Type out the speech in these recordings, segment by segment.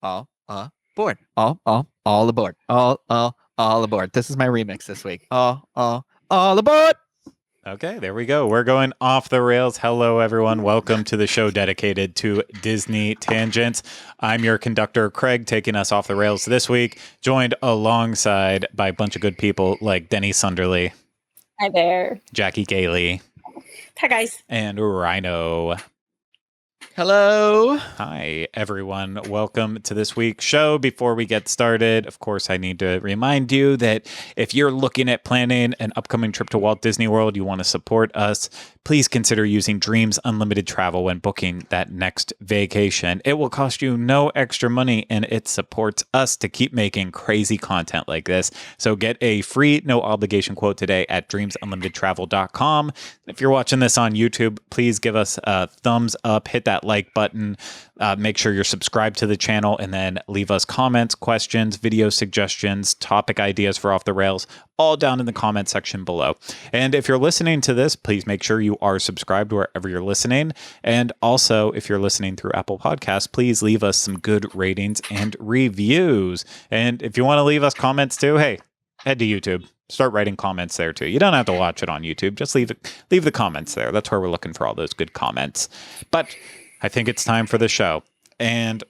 aboard. All aboard. All aboard. This is my remix this week. All aboard. Okay, there we go. We're going off the rails. Hello, everyone. Welcome to the show dedicated to Disney tangents. I'm your conductor, Craig, taking us off the rails this week, joined alongside by a bunch of good people like Denny Sunderly. Hi there. Jackie Gailey. Hi, guys. And Rhino. Hello. Hi, everyone. Welcome to this week's show. Before we get started, of course, I need to remind you that if you're looking at planning an upcoming trip to Walt Disney World, you want to support us, please consider using Dreams Unlimited Travel when booking that next vacation. It will cost you no extra money, and it supports us to keep making crazy content like this. So get a free, no obligation quote today at dreamsunlimitedtravel.com. If you're watching this on YouTube, please give us a thumbs up, hit that like button, make sure you're subscribed to the channel, and then leave us comments, questions, video suggestions, topic ideas for Off the Rails, all down in the comment section below. And if you're listening to this, please make sure you are subscribed wherever you're listening. And also, if you're listening through Apple Podcasts, please leave us some good ratings and reviews. And if you want to leave us comments too, hey, head to YouTube. Start writing comments there too. You don't have to watch it on YouTube. Just leave the comments there. That's where we're looking for all those good comments. But I think it's time for the show. And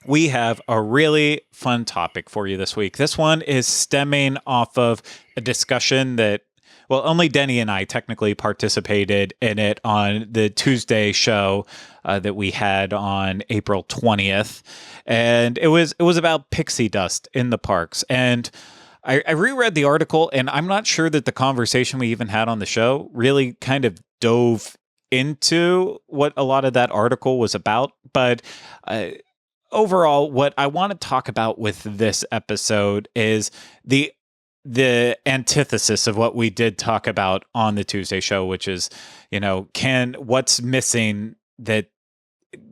we have a really fun topic for you this week. This one is stemming off of a discussion that, well, only Denny and I technically participated in it on the Tuesday show that we had on April 20th. And it was about pixie dust in the parks. And I reread the article, and I'm not sure that the conversation we even had on the show really kind of dove into what a lot of that article was about. But overall, what I want to talk about with this episode is the antithesis of what we did talk about on the Tuesday show, which is, what's missing that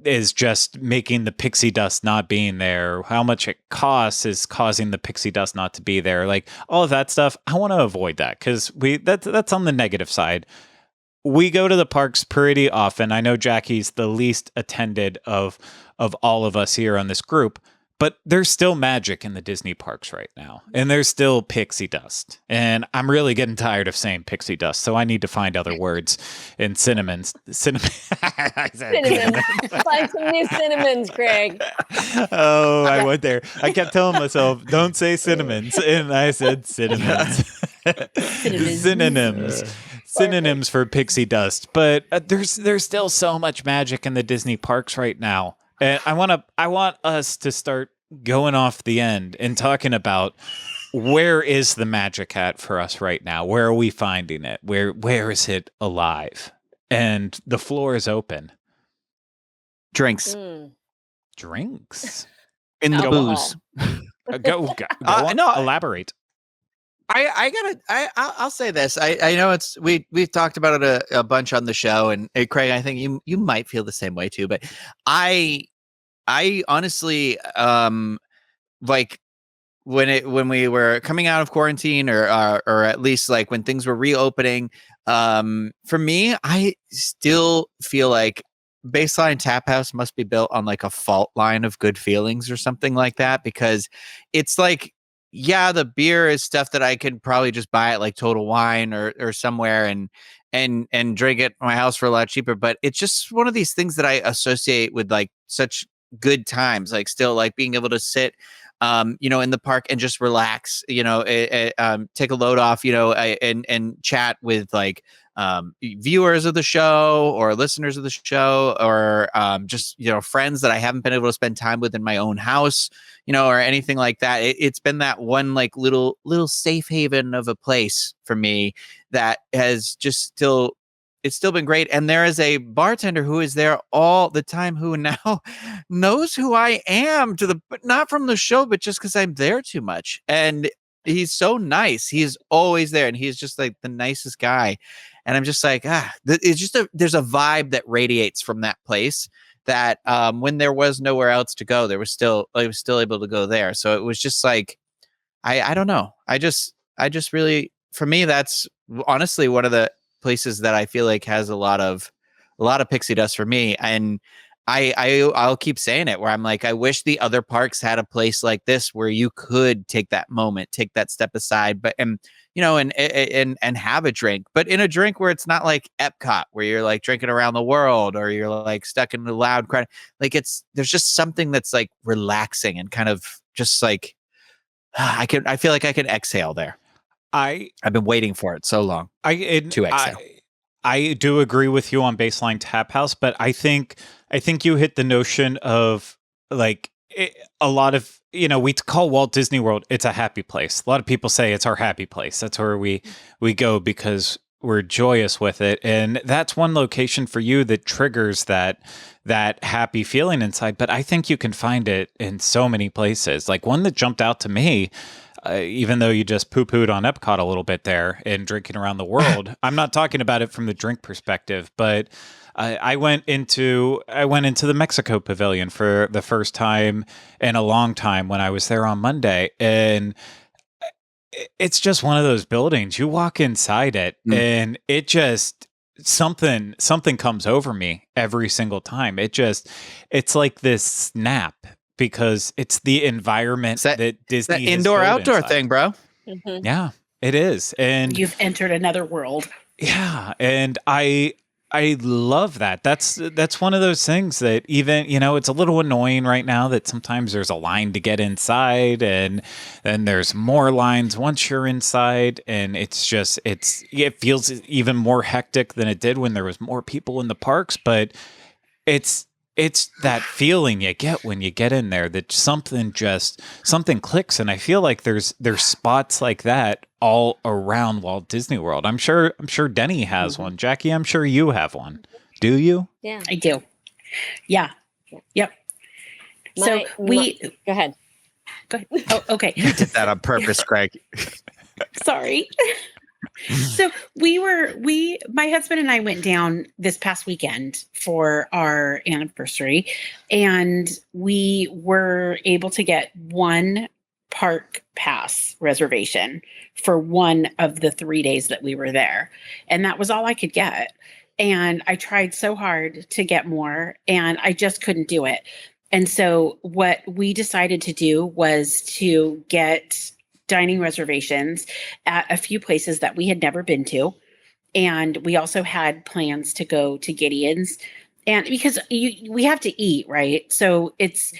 is just making the pixie dust not being there, how much it costs is causing the pixie dust not to be there, like all of that stuff. I want to avoid that because that's on the negative side. We go to the parks pretty often. I know Jackie's the least attended of all of us here on this group, but there's still magic in the Disney parks right now. And there's still pixie dust. And I'm really getting tired of saying pixie dust, so I need to find other words. And cinnamons. Cinnamons. Find some new cinnamons, Greg. Oh, I went there. I kept telling myself, don't say cinnamons. And I said cinnamons. Synonyms for pixie dust. But there's still so much magic in the Disney parks right now. And I want us to start going off the end and talking about where is the magic at for us right now? Where are we finding it? Where is it alive? And the floor is open. Drinks. Drinks. In the booze. Go on. No, elaborate. I'll say this. I know we've talked about it a bunch on the show, and Craig, I think you might feel the same way too. But I honestly like when we were coming out of quarantine, or at least like when things were reopening. For me, I still feel like Baseline Tap House must be built on like a fault line of good feelings or something like that, because it's like, yeah, the beer is stuff that I could probably just buy at like Total Wine or somewhere and drink it at my house for a lot cheaper. But it's just one of these things that I associate with like such good times, like still like being able to sit, in the park and just relax, take a load off, and chat with like viewers of the show or listeners of the show, or just friends that I haven't been able to spend time with in my own house, or anything like that. It's been that one like little safe haven of a place for me that has just it's still been great. And there is a bartender who is there all the time who now knows who I am, but not from the show, but just because I'm there too much. And he's so nice. He's always there, and he's just like the nicest guy. And I'm just like, it's just there's a vibe that radiates from that place that when there was nowhere else to go, I was still able to go there. So it was just like, I don't know. I just really, for me, that's honestly one of the places that I feel like has a lot of pixie dust for me. And I'll keep saying it, where I'm like, I wish the other parks had a place like this where you could take that moment, take that step aside, but and have a drink, but in a drink where it's not like Epcot, where you're like drinking around the world, or you're like stuck in the loud crowd. Like there's just something that's like relaxing and kind of just like I feel like I can exhale there. I've been waiting for it so long to exhale. I do agree with you on Baseline Tap House, but I think you hit the notion of like a lot of, we call Walt Disney World, it's a happy place. A lot of people say it's our happy place. That's where we go because we're joyous with it. And that's one location for you that triggers that happy feeling inside. But I think you can find it in so many places. Like one that jumped out to me, even though you just poo-pooed on Epcot a little bit there and drinking around the world, I'm not talking about it from the drink perspective, but I went into the Mexico Pavilion for the first time in a long time when I was there on Monday, and it's just one of those buildings. You walk inside it, and it just something comes over me every single time. It's like this snap. Because it's the environment that Disney that indoor-outdoor thing, bro. Mm-hmm. Yeah, it is. And you've entered another world. Yeah, and I love that. That's one of those things that even, it's a little annoying right now that sometimes there's a line to get inside, and then there's more lines once you're inside, and it feels even more hectic than it did when there was more people in the parks, but it's that feeling you get when you get in there that something clicks. And I feel like there's spots like that all around Walt Disney World. I'm sure Denny has one. Jackie, I'm sure you have one. Do you? Yeah, I do. Yeah. Yep. Go ahead. Oh, okay. You did that on purpose, Greg. Sorry. So my husband and I went down this past weekend for our anniversary, and we were able to get one park pass reservation for one of the 3 days that we were there. And that was all I could get. And I tried so hard to get more, and I just couldn't do it. And so what we decided to do was to get dining reservations at a few places that we had never been to. And we also had plans to go to Gideon's, and because we have to eat, right? So it's,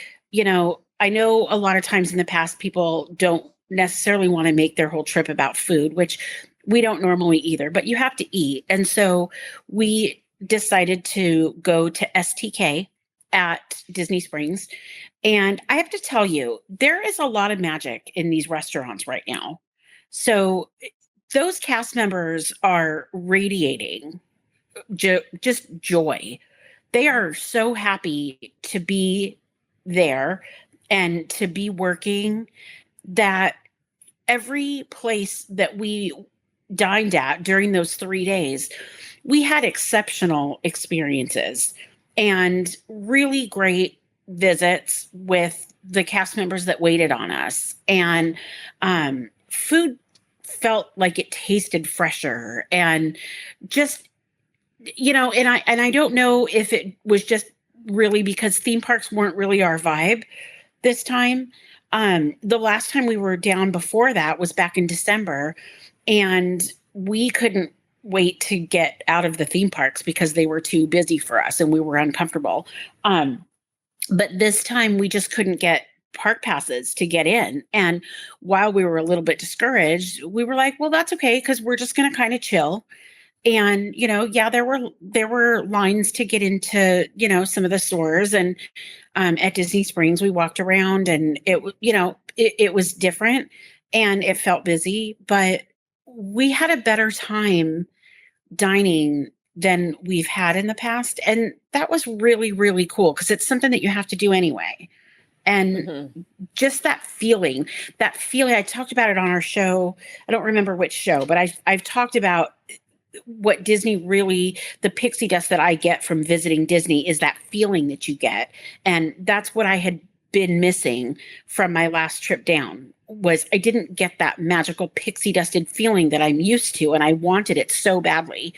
I know a lot of times in the past, people don't necessarily want to make their whole trip about food, which we don't normally either, but you have to eat. And so we decided to go to STK at Disney Springs. And I have to tell you, there is a lot of magic in these restaurants right now. So those cast members are radiating just joy. They are so happy to be there and to be working, that every place that we dined at during those 3 days, we had exceptional experiences and really great visits with the cast members that waited on us. And food felt like it tasted fresher, and just, and I don't know if it was just really because theme parks weren't really our vibe this time. The last time we were down before that was back in December, and we couldn't wait to get out of the theme parks because they were too busy for us and we were uncomfortable. But this time we just couldn't get park passes to get in. And while we were a little bit discouraged, we were like, well, that's okay, because we're just going to kind of chill. And, there were lines to get into, some of the stores. And at Disney Springs, we walked around, and it was different and it felt busy, but we had a better time dining than we've had in the past. And that was really, really cool, because it's something that you have to do anyway. And just that feeling, I talked about it on our show. I don't remember which show, but I've talked about what Disney really, the pixie dust that I get from visiting Disney is that feeling that you get. And that's what I had been missing from my last trip down, was I didn't get that magical pixie dusted feeling that I'm used to. And I wanted it so badly.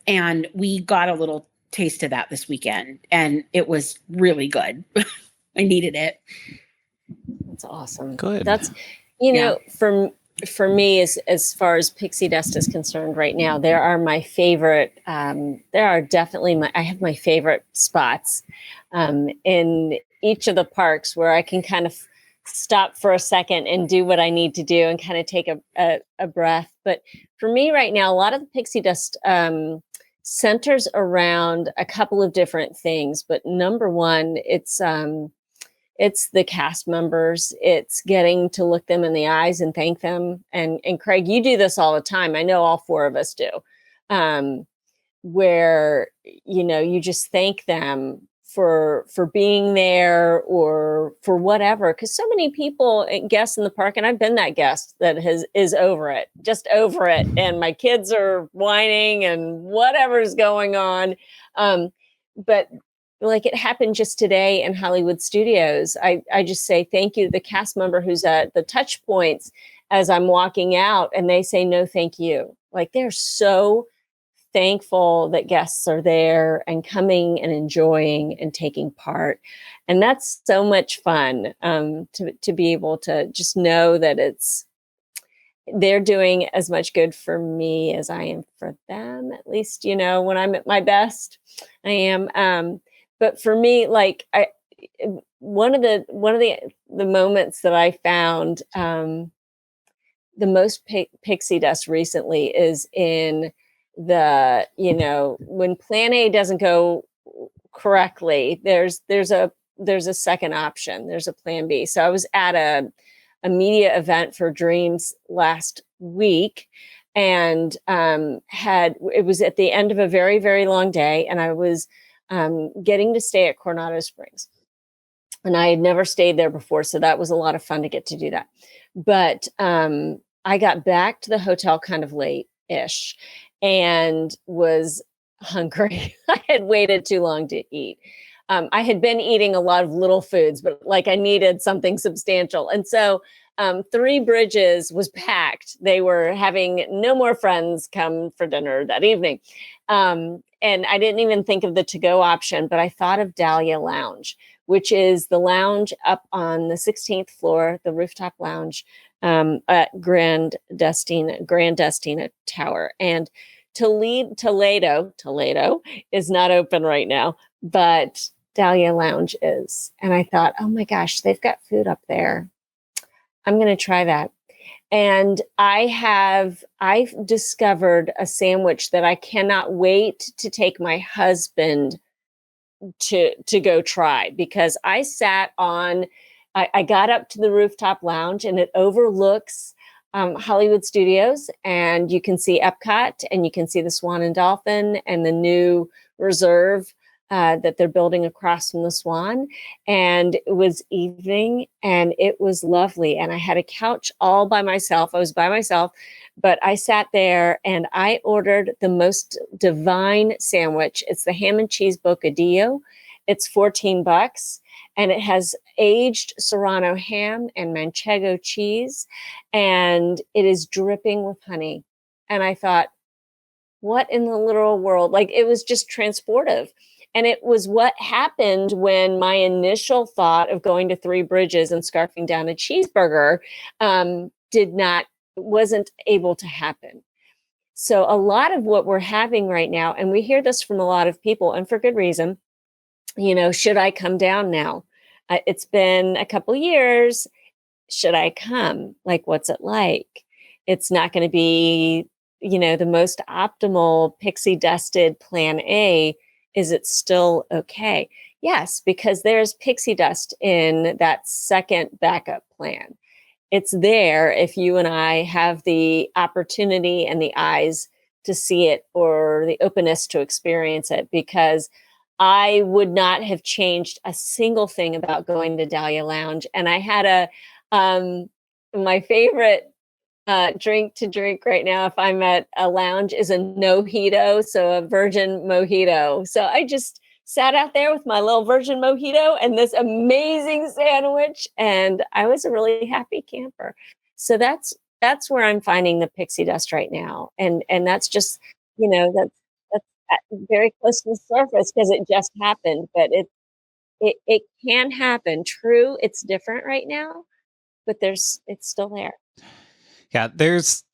And we got a little tasted that this weekend, and it was really good. I needed it. That's awesome. Good. That's, for me, as far as pixie dust is concerned right now, there are my favorite, there are definitely I have my favorite spots in each of the parks where I can kind of stop for a second and do what I need to do and kind of take a breath. But for me right now, a lot of the pixie dust centers around a couple of different things. But number one, it's the cast members. It's getting to look them in the eyes and thank them. And Craig, you do this all the time. I know all four of us do. Where, you just thank them for being there or for whatever. Because so many people, guests in the park, and I've been that guest that is over it, just over it. And my kids are whining and whatever's going on. But like it happened just today in Hollywood Studios. I just say thank you to the cast member who's at the touch points as I'm walking out, and they say no thank you. Like they're so thankful that guests are there and coming and enjoying and taking part. And that's so much fun to be able to just know that they're doing as much good for me as I am for them. At least, when I'm at my best, I am. But for me, like one of the moments that I found the most pixie dust recently is in when plan A doesn't go correctly, there's a second option. There's a plan B. So I was at a media event for Dreams last week, and it was at the end of a very, very long day, and I was getting to stay at Coronado Springs. And I had never stayed there before, so that was a lot of fun to get to do that. But I got back to the hotel kind of late-ish and was hungry. I had waited too long to eat. I had been eating a lot of little foods, but like I needed something substantial. And so Three Bridges was packed. They were having no more friends come for dinner that evening. And I didn't even think of the to-go option, but I thought of Dahlia Lounge, which is the lounge up on the 16th floor, the rooftop lounge at Grand Destina Tower. And Toledo is not open right now, but Dahlia Lounge is. And I thought, oh my gosh, they've got food up there. I'm going to try that. And I've discovered a sandwich that I cannot wait to take my husband to go try, because I got up to the rooftop lounge, and it overlooks Hollywood Studios, and you can see Epcot, and you can see the Swan and Dolphin and the new reserve that they're building across from the Swan. And it was evening, and it was lovely. And I had a couch all by myself. I was by myself, but I sat there and I ordered the most divine sandwich. It's the ham and cheese bocadillo. It's $14, and it has aged Serrano ham and manchego cheese, and it is dripping with honey. And I thought, what in the literal world? Like, it was just transportive. And it was what happened when my initial thought of going to Three Bridges and scarfing down a cheeseburger wasn't able to happen. So a lot of what we're having right now, and we hear this from a lot of people, and for good reason, should I come down now? It's been a couple years. Should I come? Like, what's it like? It's not going to be, the most optimal pixie dusted plan A. Is it still okay? Yes, because there's pixie dust in that second backup plan. It's there if you and I have the opportunity and the eyes to see it, or the openness to experience it, because I would not have changed a single thing about going to Dahlia Lounge. And I had my favorite drink to drink right now, if I'm at a lounge, is a mojito, so a virgin mojito. So I just sat out there with my little virgin mojito and this amazing sandwich, and I was a really happy camper. So that's where I'm finding the pixie dust right now, and that's just that's very close to the surface because it just happened, but it can happen. True, it's different right now, but it's still there. Yeah, there's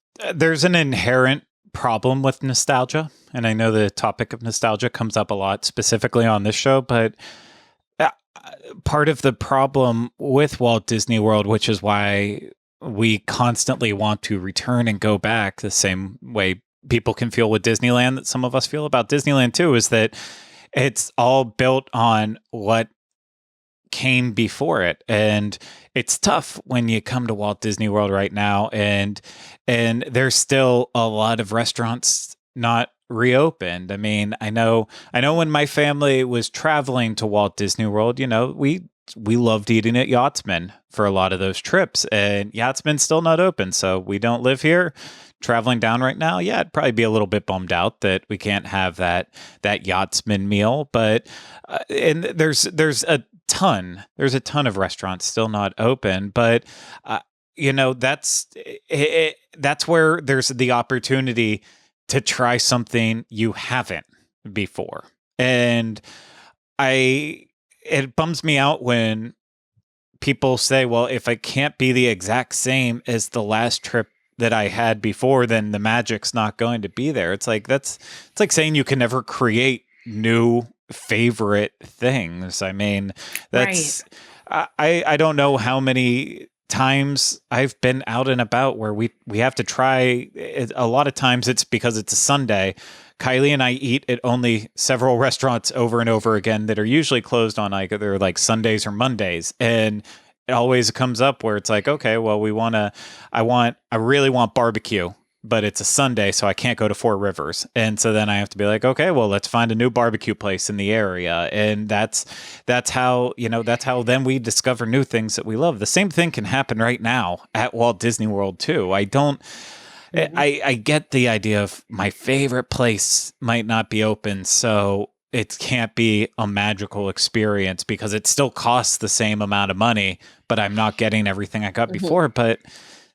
an inherent problem with nostalgia, and I know the topic of nostalgia comes up a lot specifically on this show, but part of the problem with Walt Disney World, which is why we constantly want to return and go back the same way people can feel with Disneyland that some of us feel about Disneyland too, is that it's all built on what came before it. And it's tough when you come to Walt Disney World right now and there's still a lot of restaurants not reopened. I mean, I know when my family was traveling to Walt Disney World, we loved eating at Yachtsman for a lot of those trips, and Yachtsman's still not open. So we don't live here. Traveling down right now, yeah, I'd probably be a little bit bummed out that we can't have that Yachtsman meal. But and there's a ton of restaurants still not open. But that's where there's the opportunity to try something you haven't before, and it bums me out when people say, well, if I can't be the exact same as the last trip that I had before, then the magic's not going to be there. It's like saying you can never create new favorite things. I mean, that's right. I don't know how many times I've been out and about where we have to try. A lot of times it's because it's a Sunday. Kylie and I eat at only several restaurants over and over again that are usually closed on either like Sundays or Mondays. And it always comes up where it's like, okay, well, I really want barbecue, but it's a Sunday, so I can't go to Four Rivers. And so then I have to be like, okay, well, let's find a new barbecue place in the area. And that's how then we discover new things that we love. The same thing can happen right now at Walt Disney World too. I get the idea of my favorite place might not be open, so it can't be a magical experience because it still costs the same amount of money, but I'm not getting everything I got before. But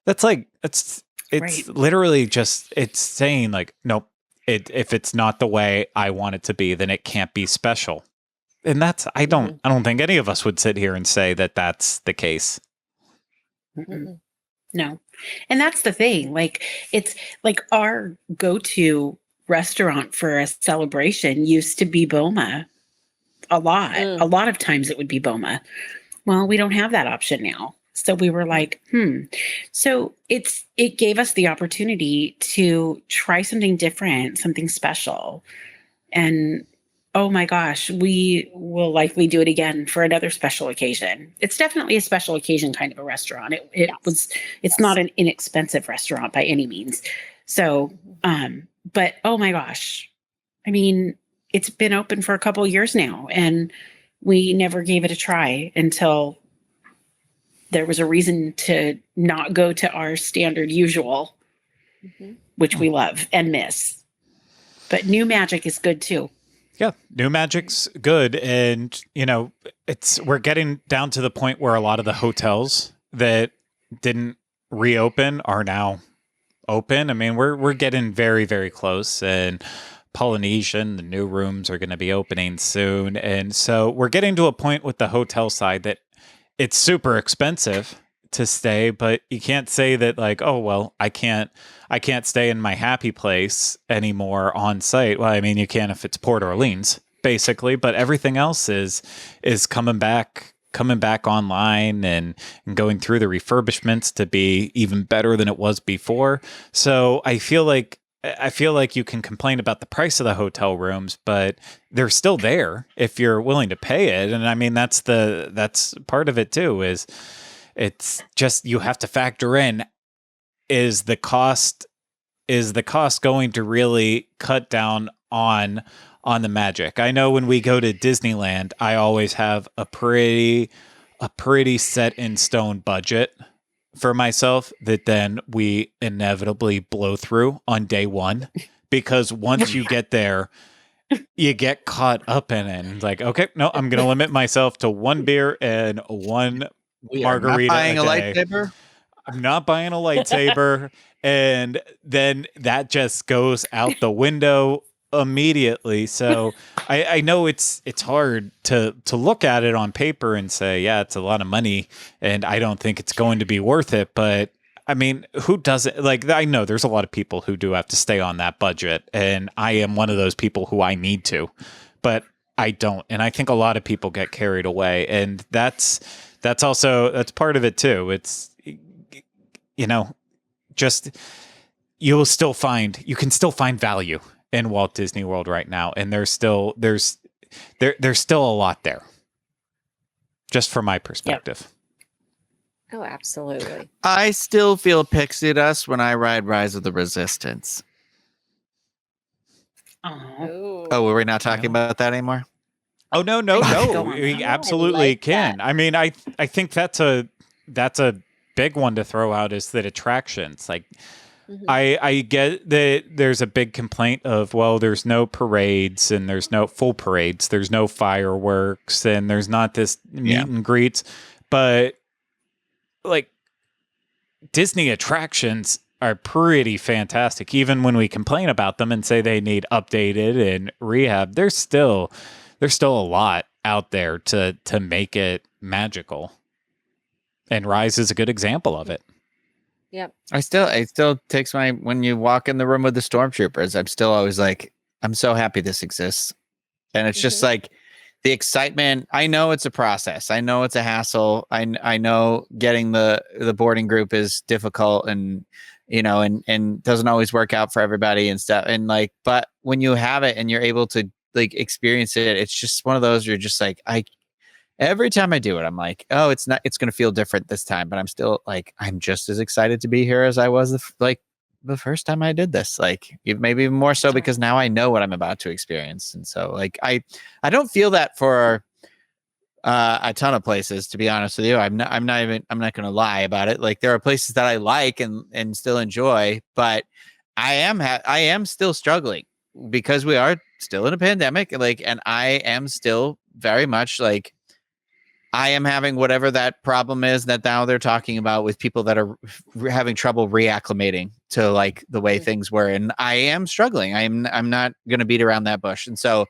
that's like, it's right. Literally just, it's saying like, nope, if it's not the way I want it to be, then it can't be special. And I don't think any of us would sit here and say that that's the case. No. And that's the thing. Like, it's like our go-to restaurant for a celebration used to be Boma. A lot of times it would be Boma. Well, we don't have that option now. So we were like, So it gave us the opportunity to try something different, something special. And oh my gosh, we will likely do it again for another special occasion. It's definitely a special occasion kind of a restaurant. It's not an inexpensive restaurant by any means. So, but oh my gosh, I mean, it's been open for a couple of years now, and we never gave it a try until there was a reason to not go to our standard usual, which we love and miss. But new magic is good too. Yeah, new magic's good. And, we're getting down to the point where a lot of the hotels that didn't reopen are now open. I mean, we're getting very, very close. And Polynesian, the new rooms are going to be opening soon. And so we're getting to a point with the hotel side that it's super expensive to stay, but you can't say that like, oh, well, I can't stay in my happy place anymore on site. Well, I mean, you can if it's Port Orleans, basically, but everything else is coming back online and going through the refurbishments to be even better than it was before. So I feel like you can complain about the price of the hotel rooms, but they're still there if you're willing to pay it. And I mean, that's part of it too, is it's just, you have to factor in, is the cost going to really cut down on the magic? I know when we go to Disneyland, I always have a pretty set in stone budget for myself that then we inevitably blow through on day one, because once you get there, you get caught up in it. And it's like, okay, no, I'm going to limit myself to one beer and one margarita. Not buying a lightsaber? I'm not buying a lightsaber. And then that just goes out the window immediately. So I know it's hard to look at it on paper and say, yeah, it's a lot of money and I don't think it's going to be worth it. But I mean, who doesn't? Like, I know there's a lot of people who do have to stay on that budget, and I am one of those people who I need to, but I don't. And I think a lot of people get carried away, and that's part of it too. It's, just you can still find value in Walt Disney World right now, and there's still a lot there, just from my perspective. Yep. Oh, absolutely. I still feel Pixie dust when I ride Rise of the Resistance. Oh, Oh, we're not talking about that anymore? Oh, no. We absolutely can. I mean, I think that's a big one to throw out, is that attractions. Like, I get that there's a big complaint of, well, there's no parades and there's no full parades. There's no fireworks and there's not this meet and greets. But like, Disney attractions are pretty fantastic. Even when we complain about them and say they need updated and rehab, there's still a lot out there to make it magical. And Rise is a good example of it. Yep. It still takes when you walk in the room with the stormtroopers, I'm still always like, I'm so happy this exists. And it's just like the excitement. I know it's a process. I know it's a hassle. I know getting the boarding group is difficult and, and doesn't always work out for everybody and stuff. And like, but when you have it and you're able to like experience it, it's just one of those, you're just like, every time I do it, I'm like, oh, it's going to feel different this time, but I'm still like, I'm just as excited to be here as I was the first time I did this. Like, maybe even more so because now I know what I'm about to experience. And so like, I don't feel that for a ton of places, to be honest with you. I'm not going to lie about it. Like, there are places that I like and still enjoy, but I am still struggling because we are still in a pandemic. Like, and I am still very much like, I am having whatever that problem is that now they're talking about with people that are having trouble reacclimating to like the way things were. And I am struggling. I'm not going to beat around that bush. And so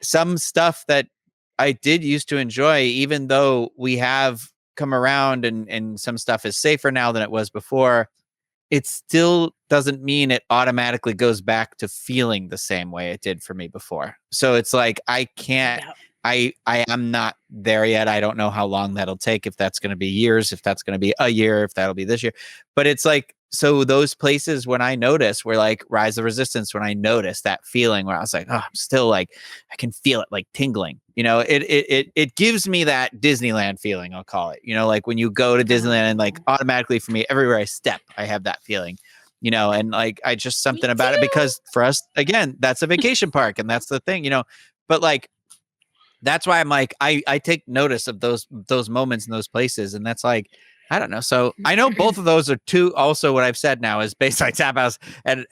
some stuff that I did used to enjoy, even though we have come around and some stuff is safer now than it was before, it still doesn't mean it automatically goes back to feeling the same way it did for me before. So it's like, I can't, I am not there yet. I don't know how long that'll take, if that's going to be years, if that's going to be a year, if that'll be this year. But it's like, so those places when I notice, were like Rise of Resistance, when I noticed that feeling where I was like, oh, I'm still like, I can feel it like tingling. It gives me that Disneyland feeling, I'll call it. Like when you go to Disneyland and like automatically for me, everywhere I step, I have that feeling. And like I just something about it, because for us, again, that's a vacation park and that's the thing, but like, that's why I'm like, I take notice of those moments in those places. And that's like, I don't know. So I know both of those are two. Also, what I've said now is Bayside Tap House and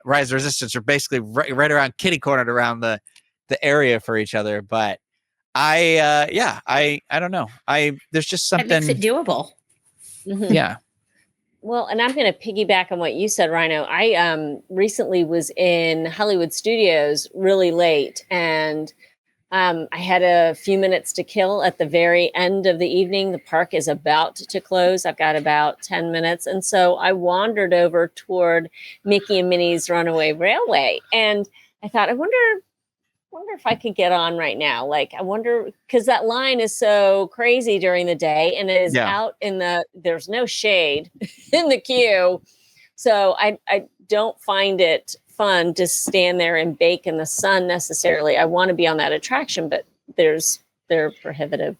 Rise of Resistance are basically right around kitty cornered around the area for each other. But I don't know. There's just something that makes it doable. Yeah. Well, and I'm going to piggyback on what you said, Rhino. I recently was in Hollywood Studios really late, and I had a few minutes to kill at the very end of the evening. The park is about to close. I've got about 10 minutes. And so I wandered over toward Mickey and Minnie's Runaway Railway. And I thought, I wonder if I could get on right now. Like, I wonder, because that line is so crazy during the day and it is out there's no shade in the queue. So I don't find it fun to stand there and bake in the sun necessarily. I want to be on that attraction, but there are prohibitive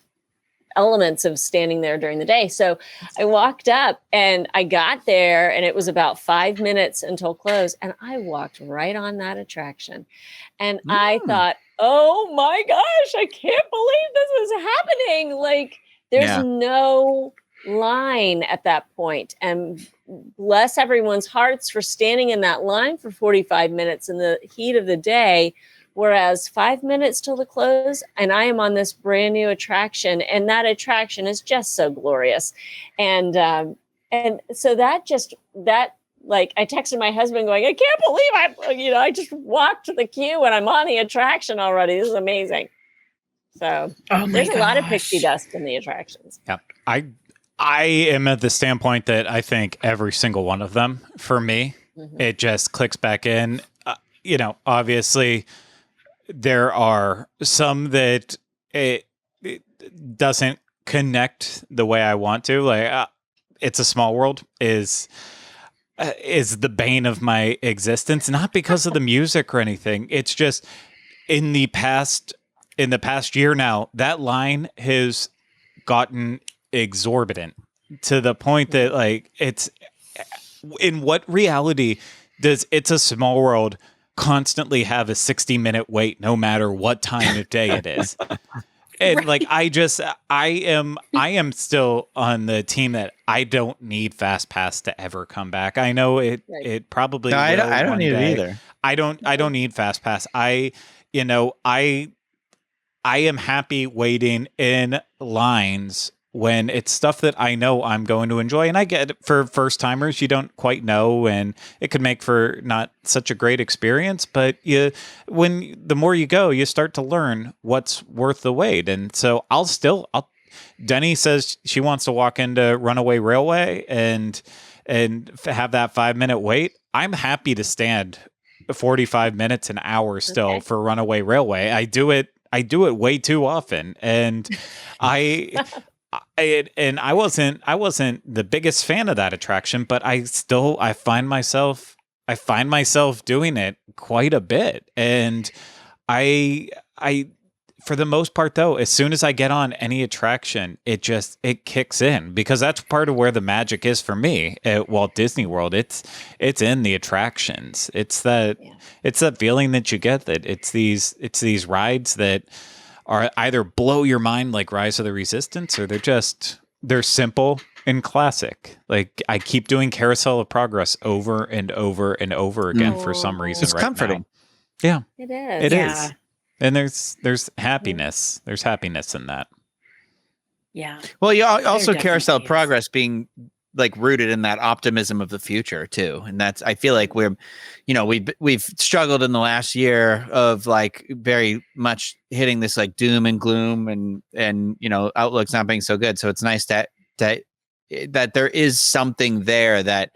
elements of standing there during the day. So I walked up and I got there and it was about 5 minutes until close. And I walked right on that attraction. And I thought, oh my gosh, I can't believe this is happening. Like, there's no line at that point. And bless everyone's hearts for standing in that line for 45 minutes in the heat of the day. Whereas 5 minutes till the close, and I am on this brand new attraction, and that attraction is just so glorious. And so that like I texted my husband going, I can't believe I just walked to the queue and I'm on the attraction already. This is amazing. So there's a lot of pixie dust in the attractions. Yeah. I am at the standpoint that I think every single one of them, for me, it just clicks back in. Obviously there are some that it doesn't connect the way I want to. Like It's a Small World is the bane of my existence, not because of the music or anything. It's just in the past year now, that line has gotten exorbitant to the point that like it's in what reality does It's a Small World constantly have a 60-minute wait no matter what time of day it is? And like I am still on the team that I don't need Fast Pass to ever come back. I know it probably will I don't need day. it either. I don't need Fast Pass. I am happy waiting in lines when it's stuff that I know I'm going to enjoy. And I get it, for first timers, you don't quite know, and it could make for not such a great experience. But the more you go, you start to learn what's worth the wait. And so Denny says she wants to walk into Runaway Railway and have that 5-minute wait. I'm happy to stand 45 minutes, an hour still for Runaway Railway. I do it way too often. And I wasn't the biggest fan of that attraction, but I find myself doing it quite a bit. And I for the most part though, as soon as I get on any attraction, it kicks in, because that's part of where the magic is for me at Walt Disney World. It's in the attractions. It's that feeling that you get, that it's these rides that are either blow your mind like Rise of the Resistance, or they're simple and classic. Like I keep doing Carousel of Progress over and over and over again for some reason. It's comforting. Now. Yeah, It is. it is. And there's happiness. There's happiness in that. Yeah. Well, you also There Carousel of definitely is. Progress being like rooted in that optimism of the future too, and that's, I feel like we've struggled in the last year of like very much hitting this like doom and gloom and outlook's not being so good. So it's nice that there is something there that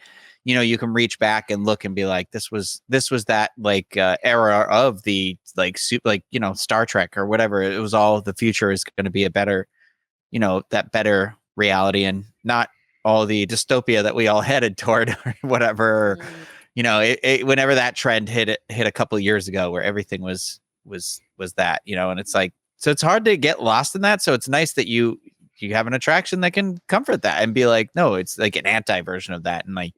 you can reach back and look and be like, this was that like era of the like Star Trek or whatever. It was all, the future is going to be a better, that better reality, and not all the dystopia that we all headed toward or whatever. Whenever that trend hit a couple of years ago, where everything was that, and it's like, so it's hard to get lost in that. So it's nice that you have an attraction that can comfort that and be like, no, it's like an anti version of that. And like,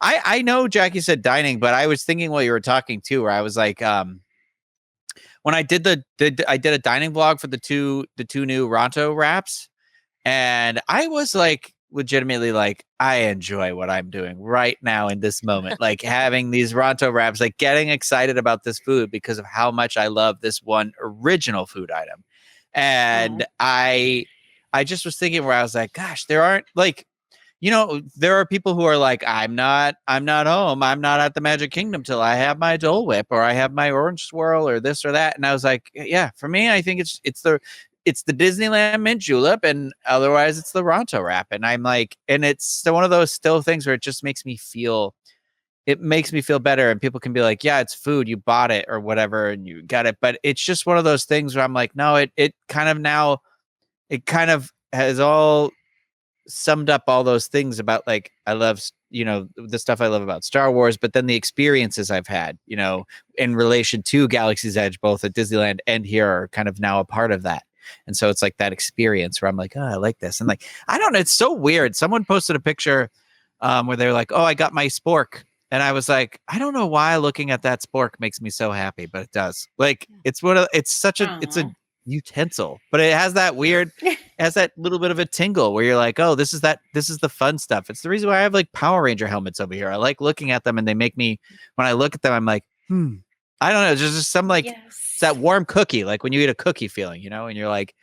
I know Jackie said dining, but I was thinking while you were talking too, where I was like, when I did I did a dining vlog for the two new Ronto wraps, and I was like, legitimately like, I enjoy what I'm doing right now in this moment, like having these Ronto wraps, like getting excited about this food because of how much I love this one original food item. And I just was thinking, where I was like, gosh, there aren't like, there are people who are like, I'm not home, I'm not at the Magic Kingdom till I have my Dole Whip or I have my orange swirl or this or that. And I was like, yeah, for me, I think it's the Disneyland mint julep, and otherwise it's the Ronto wrap. And I'm like, and it's one of those still things where it just makes me feel better. And people can be like, yeah, it's food, you bought it or whatever and you got it, but it's just one of those things where I'm like, no, it kind of has all summed up all those things about like, I love the stuff I love about Star Wars, but then the experiences I've had in relation to Galaxy's Edge, both at Disneyland and here, are kind of now a part of that. And so it's like that experience where I'm like, oh, I like this. And like, I don't know, it's so weird. Someone posted a picture where they're like, oh, I got my spork. And I was like, I don't know why looking at that spork makes me so happy, but it does. Like, it's a utensil, but it has that weird, has that little bit of a tingle where you're like, oh, this is the fun stuff. It's the reason why I have like Power Ranger helmets over here. I like looking at them, and they make me, when I look at them, I'm like, I don't know. There's just some like, it's that warm cookie, like when you eat a cookie feeling, and you're like,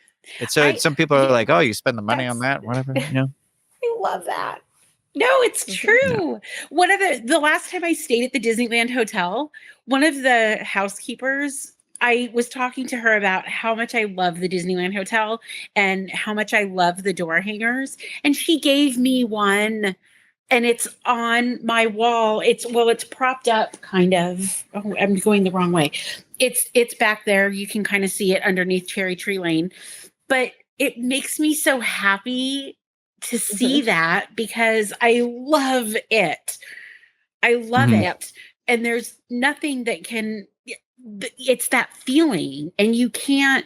some people are like, oh, you spend the money on that, whatever, I love that. No, it's true. One of the last time I stayed at the Disneyland Hotel, one of the housekeepers, I was talking to her about how much I love the Disneyland Hotel and how much I love the door hangers. And she gave me one, and it's on my wall. It's propped up kind of. Oh, I'm going the wrong way. It's back there. You can kind of see it underneath Cherry Tree Lane. But it makes me so happy to see that, because I love it. I love it. And there's nothing that can, it's that feeling. And you can't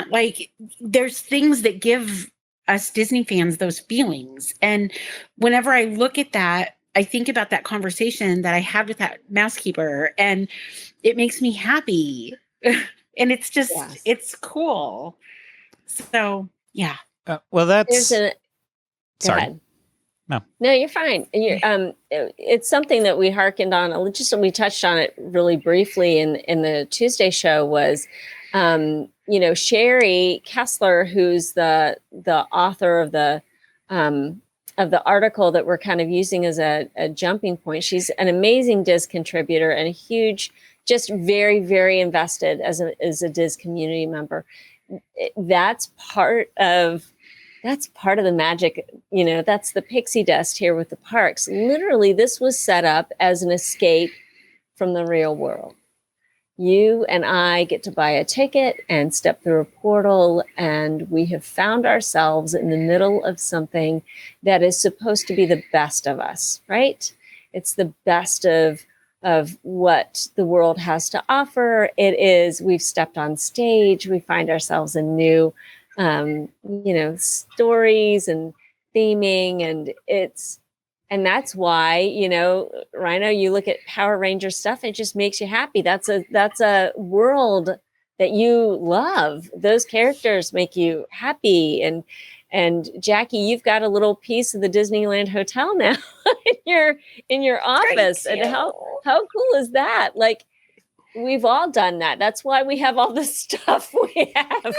like, there's things that give us Disney fans those feelings. And whenever I look at that, I think about that conversation that I had with that mousekeeper, and it makes me happy. And it's just, it's cool. So, yeah. Well, that's Go sorry. ahead. No, you're fine. And it's something that we hearkened on. We touched on it really briefly in the Tuesday show. Was Sherry Kessler, who's the author of the article that we're kind of using as a jumping point. She's an amazing DIS contributor and a huge, just very, very invested as a DIS community member. That's part of the magic. That's the pixie dust here with the parks. Literally, this was set up as an escape from the real world. You and I get to buy a ticket and step through a portal, and we have found ourselves in the middle of something that is supposed to be the best of us, right? It's the best of what the world has to offer. We've stepped on stage, we find ourselves in new, stories and theming, and that's why, Rhino, you look at Power Ranger stuff, it just makes you happy. That's a world that you love. Those characters make you happy. And Jackie, you've got a little piece of the Disneyland Hotel now in your office. And how cool is that? Like, we've all done that. That's why we have all the stuff we have,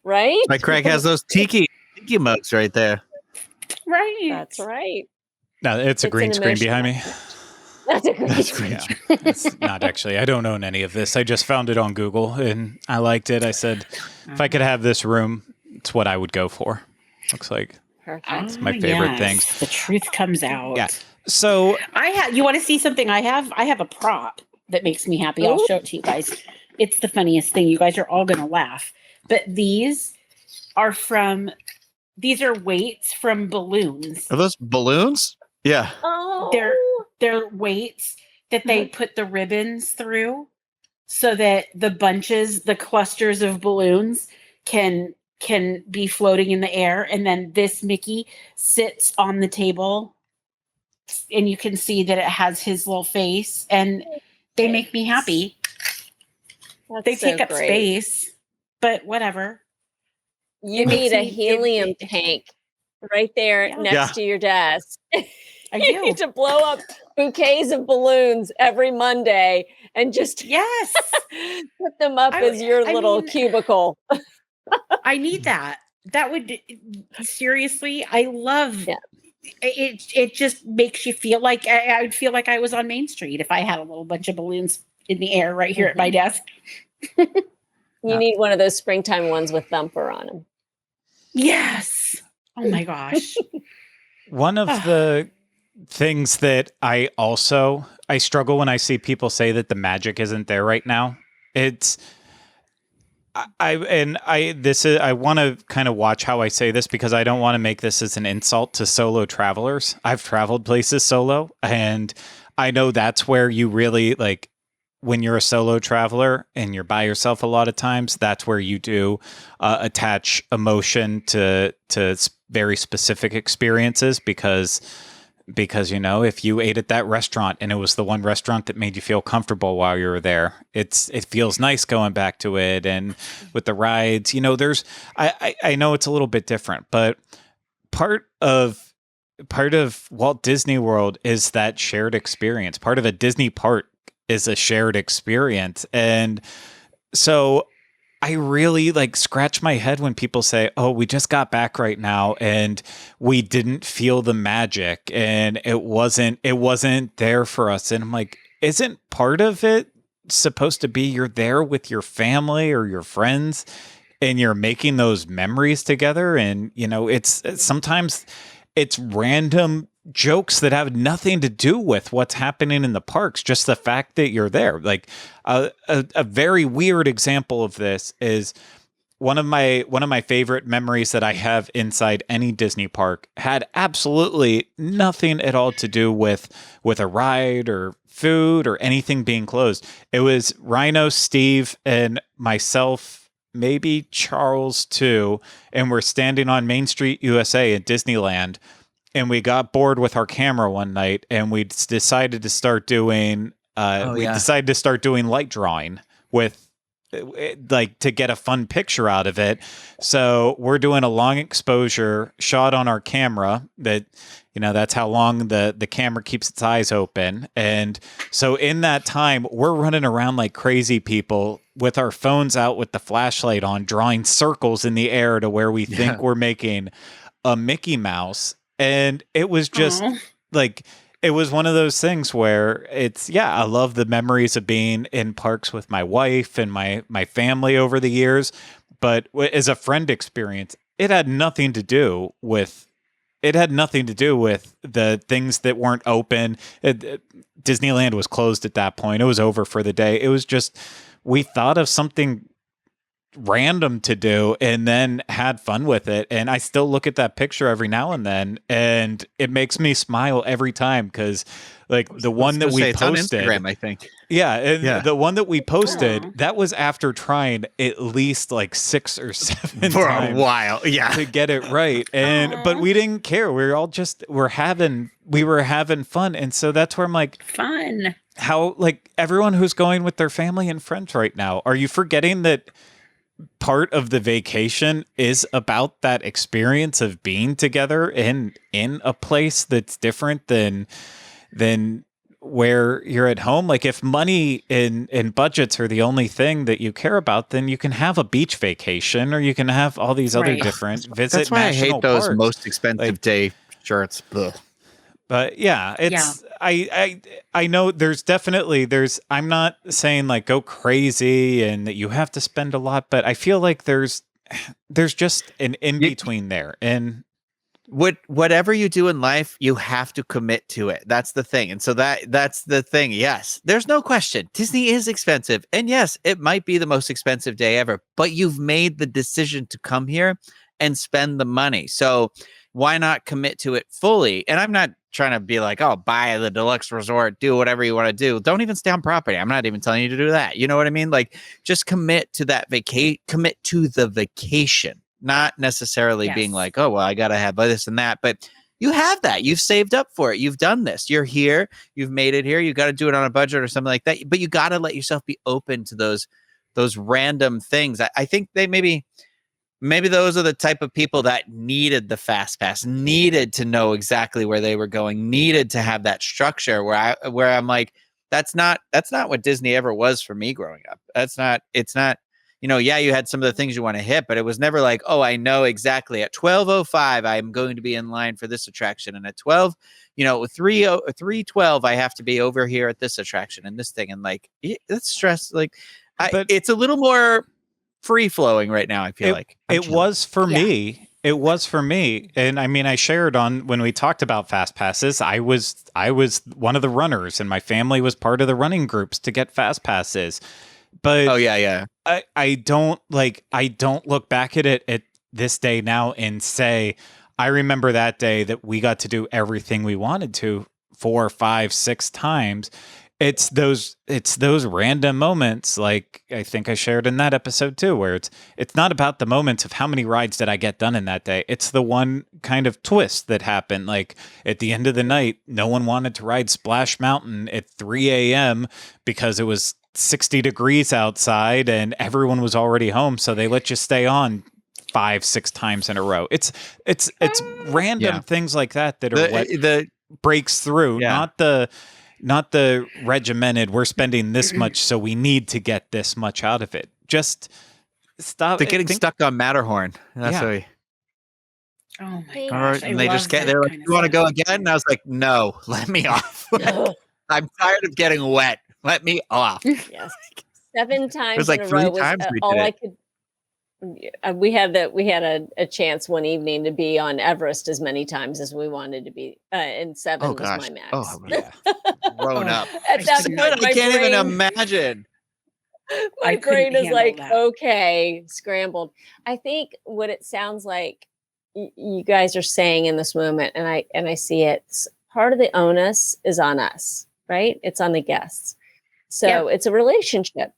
right? Like Craig has those tiki mugs right there. Right. That's right. No, it's a green screen behind me. That's a green screen. Yeah, it's not actually. I don't own any of this. I just found it on Google and I liked it. I said, if I could have this room, it's what I would go for. Looks like it's my favorite things. The truth comes out. Yeah. So you want to see something I have? I have a prop that makes me happy. I'll show it to you guys. It's the funniest thing. You guys are all going to laugh. But these are weights from balloons. Are those balloons? Yeah. Oh. They're weights that they put the ribbons through so that the clusters of balloons can be floating in the air. And then this Mickey sits on the table, and you can see that it has his little face, and they make me happy. They take up space, but whatever. You need a helium tank right there next to your desk. I You need to blow up bouquets of balloons every Monday and just put them up as your little cubicle. I need that. That would, seriously, I love it. It just makes you feel like I would feel like I was on Main Street if I had a little bunch of balloons in the air right here at my desk. You need one of those springtime ones with thumper on them. Yes. Oh my gosh. One of the things that I struggle when I see people say that the magic isn't there right now. I want to kind of watch how I say this, because I don't want to make this as an insult to solo travelers. I've traveled places solo, and I know that's where you really, like, when you're a solo traveler and you're by yourself a lot of times, that's where you do attach emotion to very specific experiences, because if you ate at that restaurant and it was the one restaurant that made you feel comfortable while you were there, it feels nice going back to it. And with the rides, I know it's a little bit different, but part of Walt Disney World is that shared experience. Part of a Disney park is a shared experience. And so I really like scratch my head when people say, "Oh, we just got back right now and we didn't feel the magic and it wasn't there for us." And I'm like, isn't part of it supposed to be you're there with your family or your friends and you're making those memories together? And it's sometimes it's random jokes that have nothing to do with what's happening in the parks, just the fact that you're there. Like a very weird example of this is one of my favorite memories that I have inside any Disney park had absolutely nothing at all to do with a ride or food or anything being closed. It was Rhino, Steve, and myself, maybe Charles too, and we're standing on Main Street USA at Disneyland. And we got bored with our camera one night, and we decided to start doing light drawing with like to get a fun picture out of it. So we're doing a long exposure shot on our camera that, that's how long the camera keeps its eyes open. And so in that time, we're running around like crazy people with our phones out with the flashlight on, drawing circles in the air to where we think we're making a Mickey Mouse. And it was just like, it was one of those things where I love the memories of being in parks with my wife and my family over the years. But as a friend experience, it had nothing to do with the things that weren't open. Disneyland was closed at that point. It was over for the day. It was just, we thought of something random to do and then had fun with it. And I still look at that picture every now and then and it makes me smile every time, because like the one that we posted on Instagram, I think. The one that we posted, that was after trying at least like 6 or 7 for times a while to get it right. And but we didn't care. We were having fun. And so that's where I'm like, fun. How, like, everyone who's going with their family and friends right now, are you forgetting that part of the vacation is about that experience of being together in a place that's different than where you're at home? Like, if money and budgets are the only thing that you care about, then you can have a beach vacation, or you can have all these other different visit. That's why national I hate those parks. most expensive day shirts. Ugh. But yeah, I know I'm not saying like go crazy and that you have to spend a lot, but I feel like there's just an in between there. And whatever you do in life, you have to commit to it. That's the thing. And so that's the thing. Yes, there's no question. Disney is expensive. And yes, it might be the most expensive day ever, but you've made the decision to come here and spend the money. So why not commit to it fully? And I'm not trying to be like, oh, buy the deluxe resort, do whatever you want to do. Don't even stay on property. I'm not even telling you to do that. You know what I mean? Like, just commit to that commit to the vacation, not necessarily being like, oh, well, I got to have this and that. But you have that. You've saved up for it. You've done this. You're here. You've made it here. You got to do it on a budget or something like that. But you got to let yourself be open to those random things. I think they maybe those are the type of people that needed the fast pass, needed to know exactly where they were going, needed to have that structure where I'm like, that's not what Disney ever was for me growing up. It's not, you had some of the things you want to hit, but it was never like, oh, I know exactly at 12:05, I'm going to be in line for this attraction. And at 3:12, I have to be over here at this attraction and this thing. And like, that's stress. Like, it's a little more free flowing right now. I feel like it was for me. It was for me. And I mean, I shared on when we talked about fast passes, I was one of the runners and my family was part of the running groups to get fast passes. But I don't look back at it at this day now and say, I remember that day that we got to do everything we wanted to 4, 5, 6 times. It's those random moments, like I think I shared in that episode too, where it's not about the moments of how many rides did I get done in that day. It's the one kind of twist that happened. Like at the end of the night, no one wanted to ride Splash Mountain at 3 a.m. because it was 60 degrees outside and everyone was already home. So they let you stay on 5, 6 times in a row. It's random things like that are what breaks through, not the regimented, we're spending this much, so we need to get this much out of it. Just stop. They're getting think- stuck on Matterhorn. That's Yeah. what we. Oh my Hey, gosh. And I they love just get. that They're like, kind of "You want to stuff. go again?" And I was like, "No, let me off. Ugh. I'm tired of getting wet. Let me off." Yes. 7 times like in a 3 row was times we did all I it. could. We had a chance one evening to be on Everest as many times as we wanted to be, and 7 Oh was gosh. my max. Oh, Yeah. grown Oh, up. At that could point, not- I my can't even brain, imagine. my I couldn't brain is handle like, that. okay, scrambled. I think what it sounds like you guys are saying in this moment, and I see it. Part of the onus is on us, right? It's on the guests. So it's a relationship.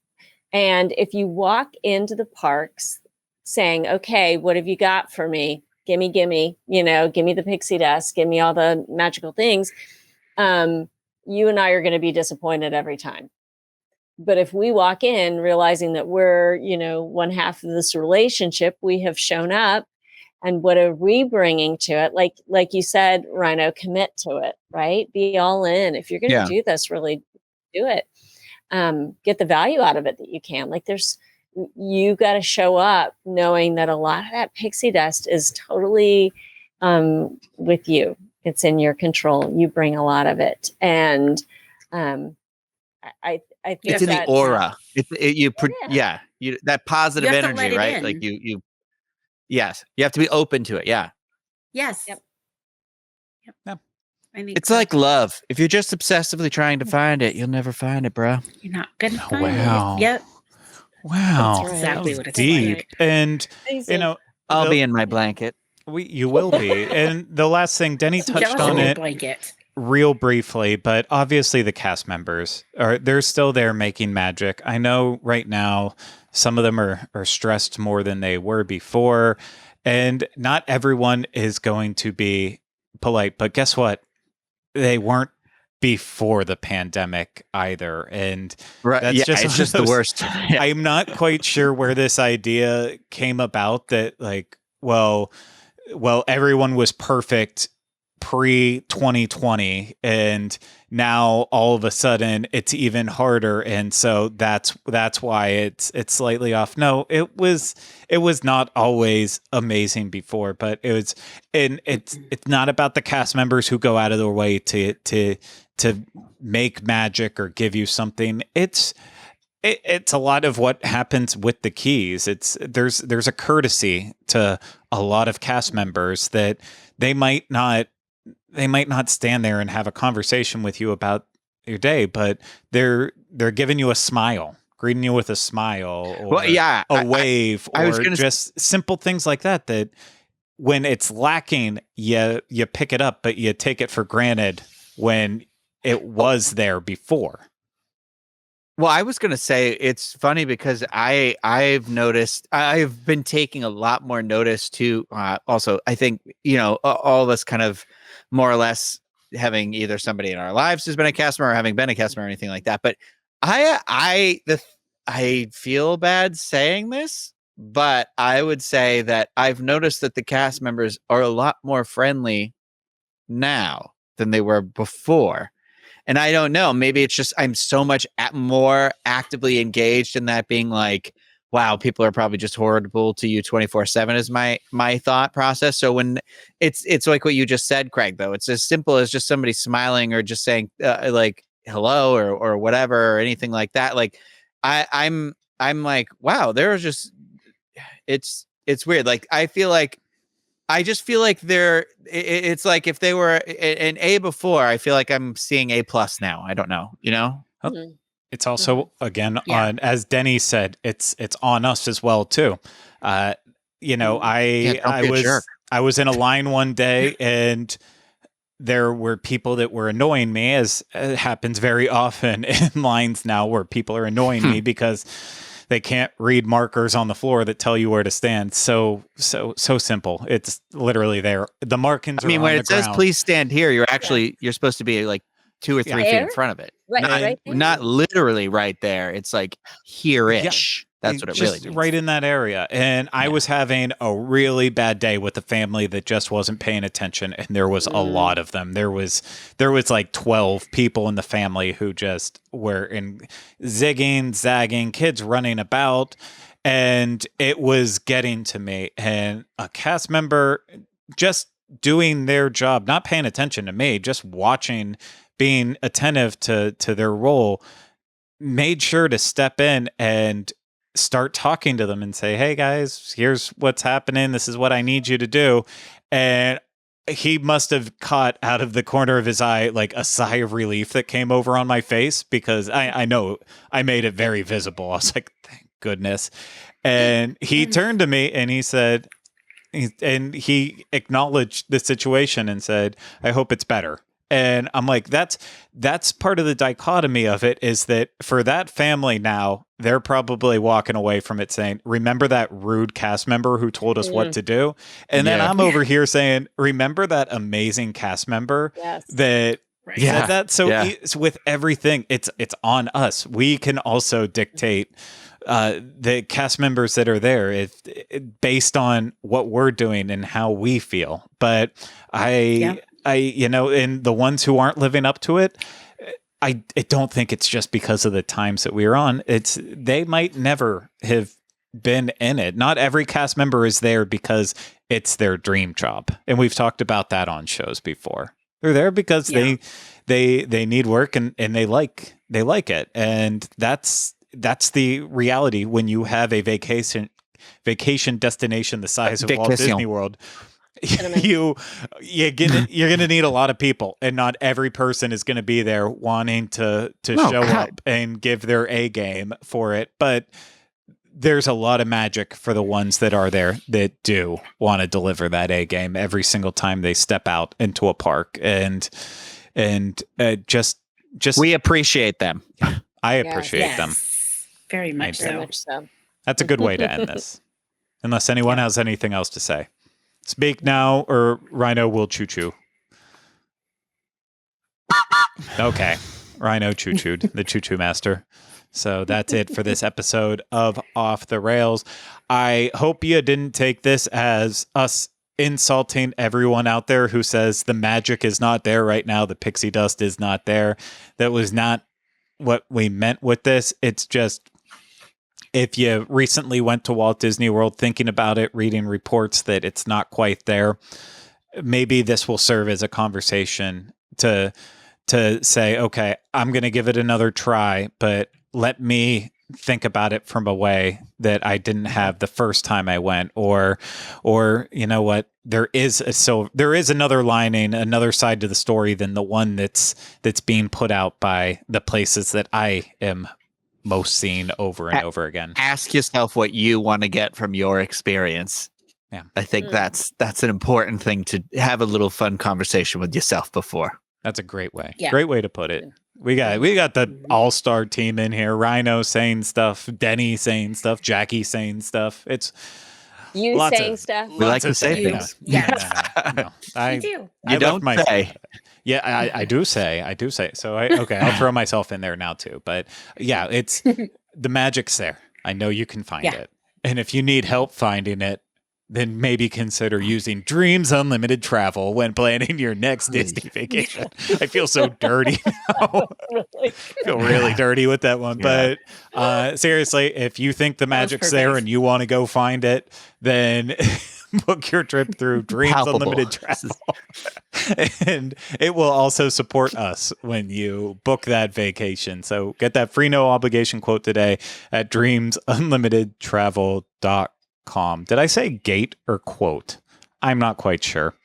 And if you walk into the parks saying, okay, what have you got for me? Gimme, give me the pixie dust, give me all the magical things. You and I are going to be disappointed every time. But if we walk in realizing that we're, one half of this relationship, we have shown up, and what are we bringing to it? Like you said, Rhino, commit to it, right? Be all in. If you're going to Yeah. do this, really do it. Get the value out of it that you can. Like you got to show up knowing that a lot of that pixie dust is totally with you. It's in your control. You bring a lot of it. And I think It's in the that aura. Yeah. That positive You have to let energy, it right? in. Like yes, you have to be open to it. Yeah. Yes. Yep. I think It's like love. If you're just obsessively trying to find it, you'll never find it, bro. you're not gonna find Wow. it. Yep. Wow. That's right. Exactly That what was it's deep. like. And Amazing. I'll the- be in my blanket. you will be. And the last thing, Denny touched Jealous on of your it blanket. real briefly, but obviously the cast members they're still there making magic. I know right now some of them are stressed more than they were before, and not everyone is going to be polite, but guess what? They weren't before the pandemic either. And Right. that's Yeah, just it's one just of the those- worst. Yeah. I'm not quite sure where this idea came about that like, well, everyone was perfect pre 2020 and now all of a sudden it's even harder, and so that's why it's slightly off. No, it was not always amazing before, but it's not about the cast members who go out of their way to make magic or give you something. It's a lot of what happens with the keys. There's a courtesy to a lot of cast members that they might not stand there and have a conversation with you about your day, but they're giving you a smile, greeting you with a smile, or a wave, I was or gonna just simple things like that. That when it's lacking, you pick it up, but you take it for granted when it was there before. Well, I was going to say it's funny because I've noticed I've been taking a lot more notice to also I think all of us kind of more or less having either somebody in our lives who's been a cast member or having been a cast member or anything like that. But I feel bad saying this, but I would say that I've noticed that the cast members are a lot more friendly now than they were before. And I don't know, maybe it's just I'm so much more actively engaged in that, being like, wow, people are probably just horrible to you 24/7 is my thought process. So when it's like what you just said, Craig, though, it's as simple as just somebody smiling or just saying like hello or whatever or anything like that. Like I'm like, wow, there's just it's weird. Like I just feel like it's like if they were an A before, I feel like I'm seeing A+ now. I don't know, Mhm. It's also again Yeah. on, as Denny said, it's on us as well too. Yeah, don't be a jerk. I was in a line one day and there were people that were annoying me, as it happens very often in lines now, where people are annoying me because they can't read markers on the floor that tell you where to stand. So simple. It's literally there. The markings are on when the it says ground. please stand here, you're supposed to be like 2 or 3 feet in There? front of it. Right, Not, right there. not literally right there. It's like here-ish. That's what it really just means. right in that area. And I was having a really bad day with a family that just wasn't paying attention, and there was a lot of them. There was like 12 people in the family who just were zigging, zagging, kids running about. And it was getting to me, and a cast member just doing their job, not paying attention to me, just watching, being attentive to their role, made sure to step in and start talking to them and say, hey guys, here's what's happening. This is what I need you to do. And he must have caught out of the corner of his eye like a sigh of relief that came over on my face, because I know I made it very visible. I was like, thank goodness. And he turned to me and he said, and he acknowledged the situation and said, I hope it's better. And I'm like, that's part of the dichotomy of it, is that for that family now, they're probably walking away from it saying, remember that rude cast member who told us what to do? And then I'm over here saying, remember that amazing cast member that said that? So it's with everything, it's on us. We can also dictate the cast members that are there based on what we're doing and how we feel. But I, and the ones who aren't living up to it, I don't think it's just because of the times that we are on. They might never have been in it. Not every cast member is there because it's their dream job. And we've talked about that on shows before. They're there because they need work and they like it. And that's the reality when you have a vacation destination the size of Walt Disney World. You're gonna need a lot of people, and not every person is gonna be there wanting to show up and give their A game for it. But there's a lot of magic for the ones that are there that do want to deliver that A game every single time they step out into a park, and just we appreciate them. I appreciate them very much so. That's a good way to end this, unless anyone has anything else to say. Speak now, or Rhino will choo-choo. Okay. Rhino choo-chooed, the choo-choo master. So that's it for this episode of Off the Rails. I hope you didn't take this as us insulting everyone out there who says the magic is not there right now, the pixie dust is not there. That was not what we meant with this. It's just, if you recently went to Walt Disney World thinking about it, reading reports that it's not quite there, maybe this will serve as a conversation to say, okay, I'm going to give it another try, but let me think about it from a way that I didn't have the first time I went, or you know what, there is another lining, another side to the story than the one that's being put out by the places that I am most seen over and over again. Ask yourself what you want to get from your experience. Yeah, I think that's an important thing, to have a little fun conversation with yourself before. That's a great way. Yeah. Great way to put it. We got the all-star team in here. Rhino saying stuff, Denny saying stuff, Jackie saying stuff. It's you saying stuff. We like to say things. Yeah. No, I do. You don't say. Yeah, I do say. So I'll throw myself in there now too. But yeah, it's the magic's there. I know you can find it. And if you need help finding it, then maybe consider using Dreams Unlimited Travel when planning your next Disney vacation. I feel so dirty now. I feel really dirty with that one. Yeah. But seriously, if you think the magic's there and you want to go find it, then book your trip through Dreams Unlimited Travel. And it will also support us when you book that vacation. So get that free no obligation quote today at dreamsunlimitedtravel.com. Did I say gate or quote? I'm not quite sure.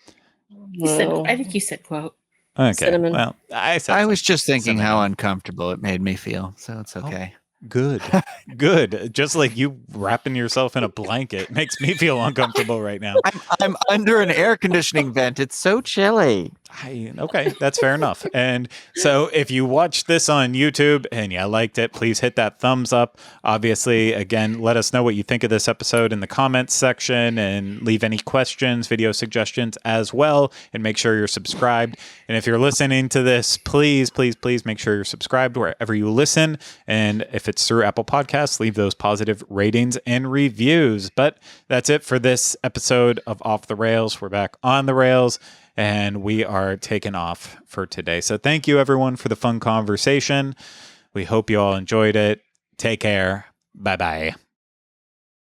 I think you said quote. Okay. Cinnamon. Well, I was just thinking how uncomfortable it made me feel, so it's okay. Good. Good. Just like you wrapping yourself in a blanket makes me feel uncomfortable right now. I'm under an air conditioning vent. It's so chilly. Okay, that's fair enough. And so if you watched this on YouTube and you liked it, please hit that thumbs up. Obviously, again, let us know what you think of this episode in the comments section, and leave any questions, video suggestions as well, and make sure you're subscribed. And if you're listening to this, please make sure you're subscribed wherever you listen. And if it's through Apple Podcasts, leave those positive ratings and reviews. But that's it for this episode of Off the Rails. We're back on the rails, and we are taking off for today. So thank you, everyone, for the fun conversation. We hope you all enjoyed it. Take care. Bye-bye.